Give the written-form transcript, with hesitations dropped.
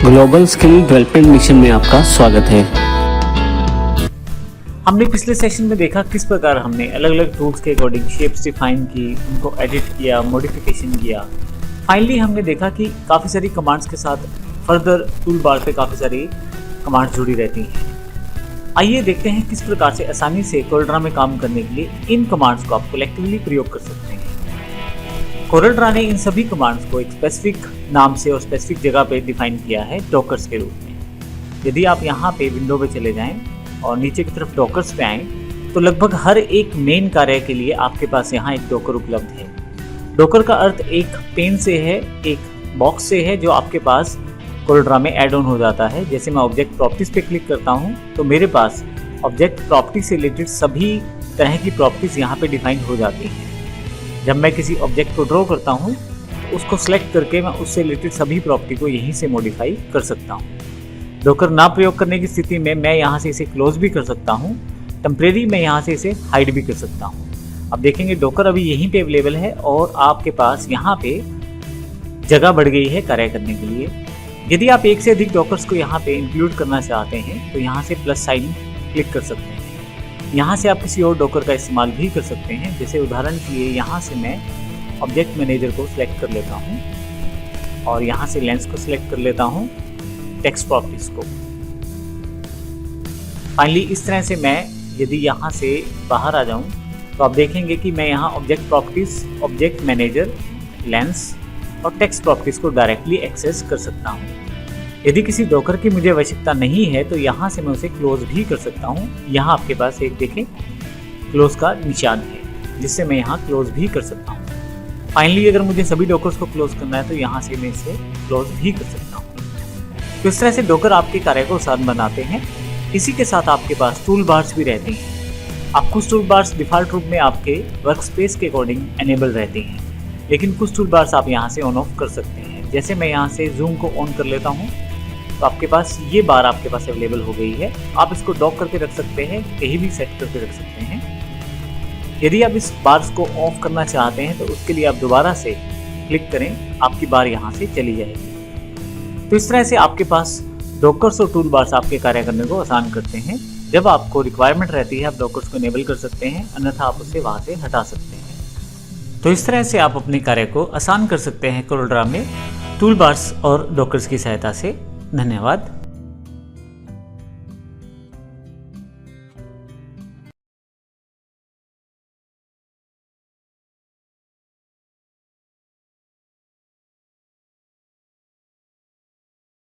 Global skill development mission में आपका स्वागत है। हमने पिछले सेशन में देखा किस प्रकार हमने अलग अलग टूल्स के अकॉर्डिंग शेप्स डिफाइन की, उनको एडिट किया, मॉडिफिकेशन किया। फाइनली हमने देखा कि काफ़ी सारी कमांड्स के साथ फर्दर टूल बार पे काफ़ी सारी कमांड्स जुड़ी रहती हैं। आइए देखते हैं किस प्रकार से आसानी से कोरलड्रा में काम करने के लिए इन कमांड्स को आप कलेक्टिवली प्रयोग कर सकते हैं। कोरलड्रा ने इन सभी कमांड्स को एक स्पेसिफिक नाम से और स्पेसिफिक जगह पे डिफाइन किया है, डॉकर्स के रूप में। यदि आप यहाँ पे विंडो पे चले जाएं और नीचे की तरफ डॉकर्स पे आएँ तो लगभग हर एक मेन कार्य के लिए आपके पास यहाँ एक डॉकर उपलब्ध है। डॉकर का अर्थ एक पेन से है, एक बॉक्स से है जो आपके पास कोरलड्रा में ऐड ऑन हो जाता है। जैसे मैं ऑब्जेक्ट प्रॉपर्टीज पे क्लिक करता हूँ तो मेरे पास ऑब्जेक्ट प्रॉपर्टी से रिलेटेड सभी तरह की प्रॉपर्टीज यहाँ पे डिफाइन हो जाती हैं। जब मैं किसी ऑब्जेक्ट को ड्रॉ करता हूँ तो उसको सेलेक्ट करके मैं उससे रिलेटेड सभी प्रॉपर्टी को यहीं से मॉडिफाई कर सकता हूँ। डॉकर ना प्रयोग करने की स्थिति में मैं यहाँ से इसे क्लोज भी कर सकता हूँ, टेम्परेरी मैं यहाँ से इसे हाइड भी कर सकता हूँ। अब देखेंगे डॉकर अभी यहीं पे अवेलेबल है और आपके पास यहाँ पे जगह बढ़ गई है कार्य करने के लिए। यदि आप एक से अधिक डॉकर्स को यहाँ पे इंक्लूड करना चाहते हैं तो यहाँ से प्लस साइन क्लिक कर सकते हैं। यहाँ से आप किसी और डॉकर का इस्तेमाल भी कर सकते हैं। जैसे उदाहरण के लिए यहाँ से मैं ऑब्जेक्ट मैनेजर को सिलेक्ट कर लेता हूँ और यहाँ से लेंस को सिलेक्ट कर लेता हूँ, टेक्स्ट प्रॉपर्टीज को। फाइनली इस तरह से मैं यदि यहाँ से बाहर आ जाऊँ तो आप देखेंगे कि मैं यहाँ object properties, object manager, lens और टेक्स्ट प्रॉपर्टीज को डायरेक्टली एक्सेस कर सकता हूँ। यदि किसी डॉकर की मुझे आवश्यकता नहीं है तो यहाँ से मैं उसे क्लोज भी कर सकता हूँ। यहाँ आपके पास एक देखें क्लोज का निशान है जिससे मैं यहाँ क्लोज भी कर सकता हूँ। फाइनली अगर मुझे सभी डॉकर्स को क्लोज करना है तो यहाँ से मैं इसे क्लोज भी कर सकता हूँ। तो इस तरह से डॉकर आपके कार्य को आसान बनाते हैं। इसी के साथ आपके पास टूल बार्स भी रहते हैं। आप कुछ टूल बार्स डिफॉल्ट रूप में आपके वर्क स्पेस के अकॉर्डिंग एनेबल रहते हैं, लेकिन कुछ टूल बार्स आप यहाँ से ऑन ऑफ कर सकते हैं। जैसे मैं यहाँ से जूम को ऑन कर लेता हूँ तो आपके पास ये बार आपके पास अवेलेबल हो गई है। आप इसको डॉक करके रख सकते हैं, कहीं भी सेट करके रख सकते हैं। यदि आप इस बार्स को ऑफ करना चाहते हैं तो उसके लिए आप दोबारा से क्लिक करें, आपकी बार यहाँ से चली जाएगी। तो इस तरह से आपके पास डॉकर्स और टूल बार्स आपके कार्य करने को आसान करते हैं। जब आपको रिक्वायरमेंट रहती है आप डॉकर्स को इनेबल कर सकते हैं, अन्यथा आप उसे वहाँ से हटा सकते हैं। तो इस तरह से आप अपने कार्य को आसान कर सकते हैं कोरलड्रा में टूल बार्स और डॉकर्स की सहायता से। धन्यवाद।